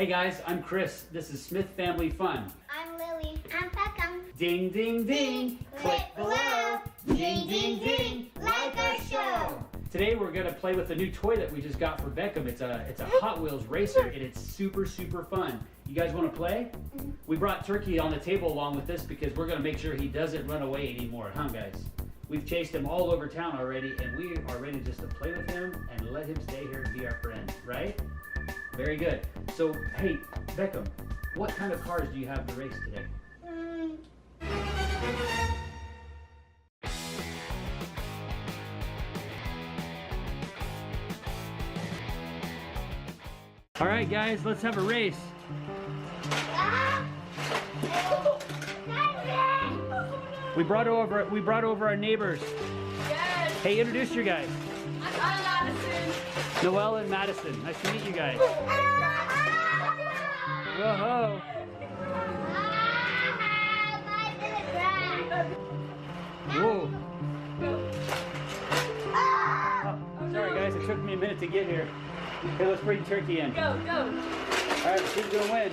Hey guys, I'm Chris. This is Smith Family Fun. I'm Lily. I'm Beckham. Ding, ding, ding. Click below. Ding, ding, ding. Like our show. Today we're gonna play with the new toy that we just got for Beckham. It's a Hot Wheels racer, and it's super fun. You guys want to play? We brought Turkey on the table along with this because we're gonna make sure he doesn't run away anymore, huh, guys? We've chased him all over town already, and we are ready just to play with him and let him stay here and be our friend, right? Very good. So, hey, Beckham, what kind of cars do you have to race today? All right, guys, let's have a race. We brought over our neighbors. Yes. Hey, introduce your guys. I'm Madison. Noelle and Madison. Nice to meet you guys. Whoa. Whoa. Oh, sorry guys, it took me a minute to get here. Okay, let's bring Turkey in. Go. All right, who's gonna win?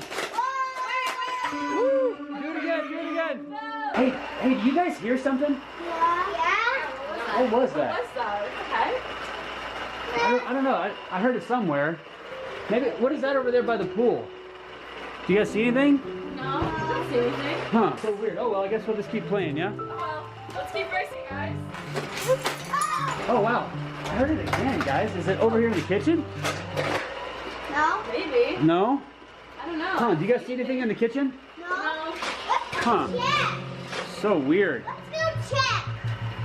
Woo! Do it again. No. Hey, do you guys hear something? Yeah. What was that? What's that? Okay. I don't know. I heard it somewhere. Maybe, what is that over there by the pool? Do you guys see anything? No, I don't see anything. Huh, so weird. Oh, well, I guess we'll just keep playing, yeah? Oh well, let's keep racing, guys. Oh, wow. I heard it again, guys. Is it over here in the kitchen? No. Maybe. No? I don't know. Huh, do you guys see anything in the kitchen? No. No. Huh. Check. So weird. Let's go check.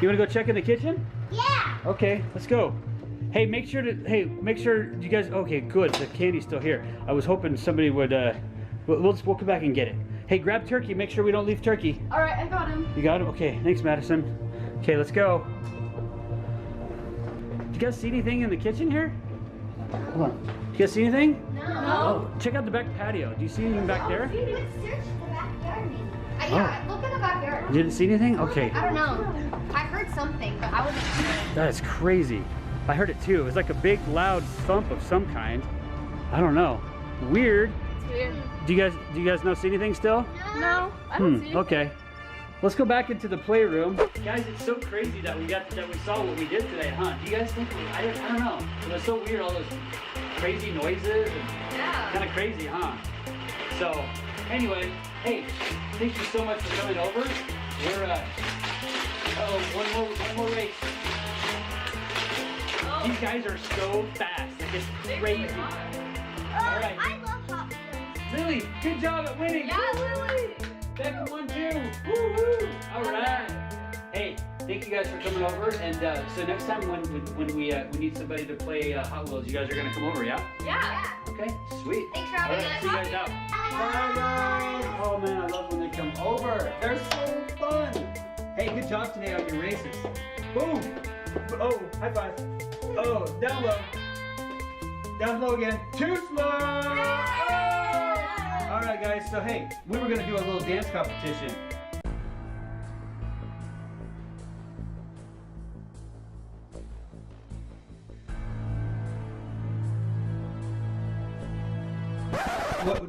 You want to go check in the kitchen? Yeah. Okay, let's go. Hey, make sure you guys, okay, good. The candy's still here. I was hoping somebody would, we'll come back and get it. Hey, grab Turkey. Make sure we don't leave Turkey. All right, I got him. You got him? Okay, thanks, Madison. Okay, let's go. Do you guys see anything in the kitchen here? Hold on. Do you guys see anything? No. Oh, check out the back patio. Do you see anything back there? Let's search the backyard. Yeah, look in the backyard. You didn't see anything? Okay. I don't know. I heard something, but I wasn't sure. That is crazy. I heard it too. It was like a big, loud thump of some kind. I don't know. Weird. It's weird. Do you guys not see anything still? No, I don't see anything. Okay. Let's go back into the playroom. Guys, it's so crazy that we saw what we did today, huh? Do you guys think I don't know. It was so weird, all those crazy noises and Yeah. kind of crazy, huh? So, anyway, hey, thank you so much for coming over. We're one more race. Oh, These guys are so fast. Like, it's they crazy. really are. All right. I love Hot Wheels. Lily, good job at winning. Yeah, Lily. Beckham won too. Woo-hoo. All right. Hey, thank you guys for coming over. And so next time when we need somebody to play Hot Wheels, you guys are gonna come over, yeah? Yeah. Okay, sweet. Thanks for All having right, us. see you guys out. Bye guys. Oh man, I love when they come over. They're so fun. Hey, good job today on your races. Boom. Oh, high five. Oh, down low. Down low again. Too slow. Oh. All right, guys. So hey, we were gonna do a little dance competition.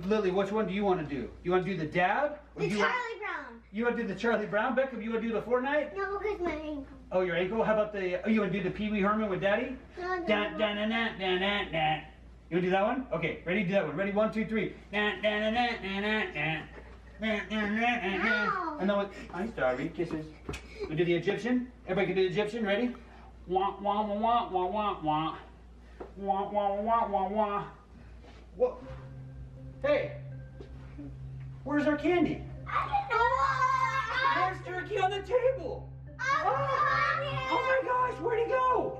Lily, which one do you want to do? You want to do the dab? Or The you Charlie Brown. You want to do the Charlie Brown? Beckham, you want to do the Fortnite? No, because my ankle. Oh, your ankle? How about the? Oh, you want to do the Pee Wee Herman with Daddy? No. Dun, dun, dun, dun, dun, dun, dun. You want to do that one? Okay, ready? Do that one. Ready? 1, 2, 3. Dun, dun, dun, dun, dun, dun, dun. Dun, dun, dun, dun, dun. And then what? I'm sorry. Kisses. We do the Egyptian. Everybody can do the Egyptian. Ready? Wah wah wah wah wah wah wah. Wah wah wah wah wah. What? Hey, where's our candy? Where's Turkey on the table? Oh my gosh, where'd he go?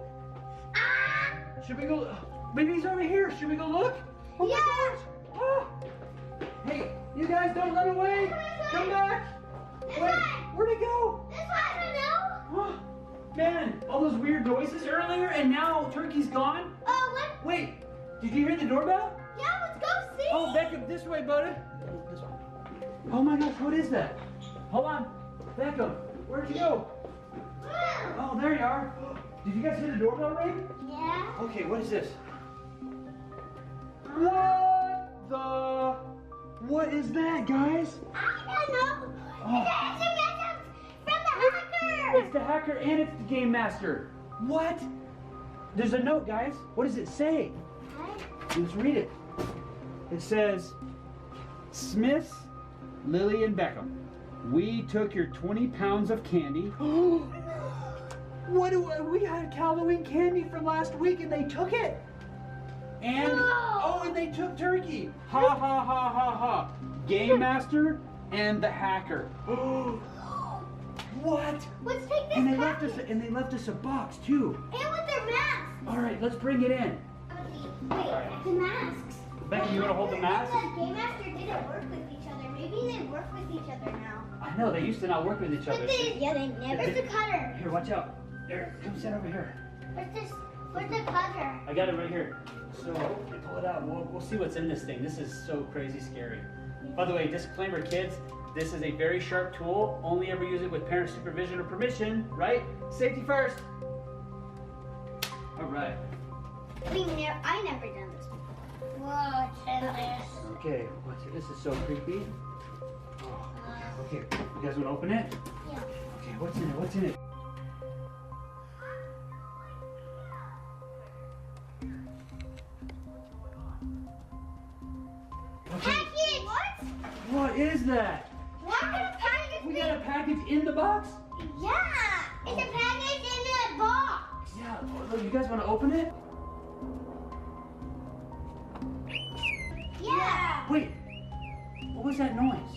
Should we go? Maybe he's over here. Should we go look? Oh my gosh. Oh. Hey, you guys don't run away. Come back. Wait, where'd he go? Oh, man, all those weird noises earlier and now Turkey's gone? Wait, did you hear the doorbell? Yeah, let's go see. Oh, Beckham, this way, buddy. This way. Oh my gosh, what is that? Hold on. Beckham, where'd you go? Oh, there you are. Did you guys hear the doorbell ring? Yeah. Okay, what is this? What the What is that, guys? I don't know. Oh. It's a message from the hacker. It's the hacker and it's the game master. What? There's a note, guys. What does it say? Let's read it. It says, Smiths, Lily, and Beckham, we took your 20 pounds of candy. We had Halloween candy from last week and they took it. And, and they took turkey. Ha, ha, ha, ha, ha. Game master and the hacker. What? Let's take this And they package. left us a box too. And with their masks. All right, let's bring it in. Wait, the masks. Becky, you want to hold the mask? The game master didn't work with each other. Maybe they work with each other now. I know, they used to not work with each other. They never. Where's the cutter? Here, watch out. There, come sit over here. Where's the cutter? I got it right here. So, we pull it out. We'll see what's in this thing. This is so crazy scary. By the way, disclaimer, kids, this is a very sharp tool. Only ever use it with parent supervision or permission, right? Safety first. All right. I never done this before. What's in this? Okay, what's it? This is so creepy. Oh, okay, you guys want to open it? Yeah. Okay, what's in it? What's in it? Okay. Package! What? What is that? What kind of package? We got a package in the box? Yeah! It's a package in a box! Yeah, you guys want to open it? Yeah! Wait, what was that noise?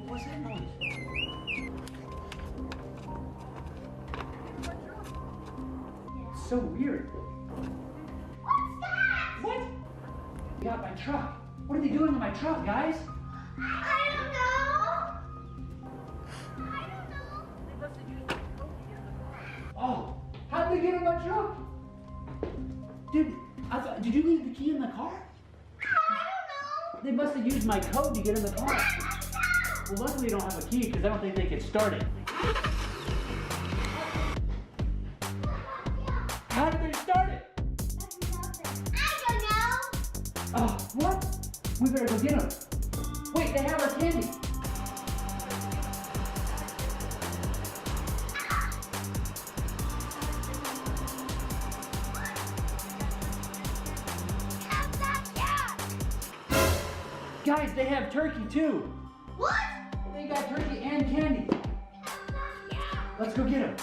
What was that noise? So weird. What's that? What? You got my truck. What are they doing in my truck, guys? I don't know! I don't know. Oh, how did they get in my truck? Did you leave the key in the car? I don't know! They must have used my code to get in the car. Well, luckily you don't have a key because I don't think they could start it. How did they start it? I don't know! Oh, what? We better go get them. Wait, they have our candy. Guys, they have turkey too. What? They got turkey and candy. Let's go get them.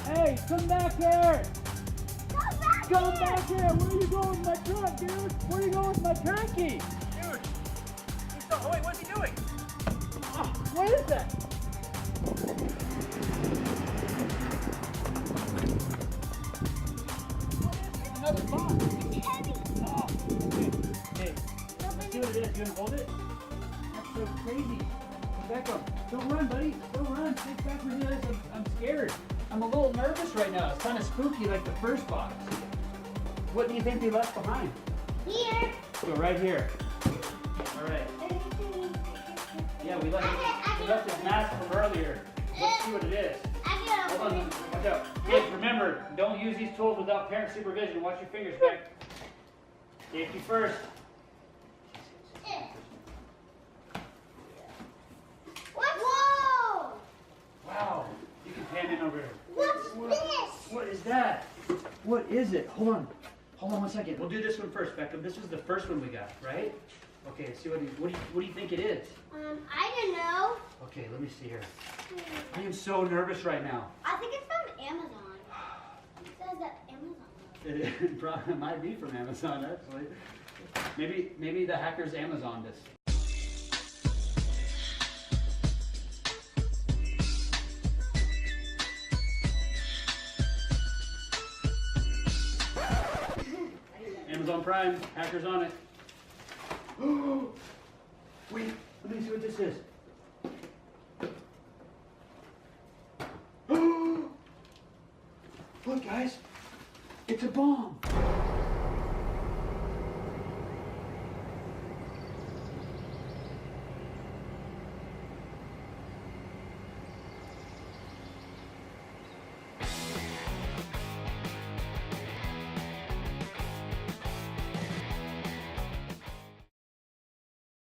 Hey, come back here! Come back here! Where are you going with my truck, dude? Where are you going with my turkey? Dude! Oh, wait, what's he doing? Oh, what is that? Another box. It's heavy. Oh, okay. Hey, let's see what it is. You gonna hold it? That's so crazy. Beckham, don't run, buddy. Don't run. Stay back with you guys. I'm scared. I'm a little nervous right now. It's kind of spooky like the first box. What do you think they left behind? Here. So right here. All right. Yeah, we left his mask from earlier. Let's see what it is. Hold on, watch out. Kids, remember, don't use these tools without parent supervision. Watch your fingers, Beck. Safety first. Whoa! Wow. You can pan in over here. What's this? What is that? What is it? Hold on. Hold on one second. We'll do this one first, Beckham. This was the first one we got, right? Okay, see what do you think it is? I don't know. Okay, let me see here. I am so nervous right now. I think it's from Amazon. It says that Amazon. It probably might be from Amazon, actually. Maybe the hackers Amazoned us. Amazon Prime, hackers on it. Wait, let me see what this is. Look, guys, it's a bomb.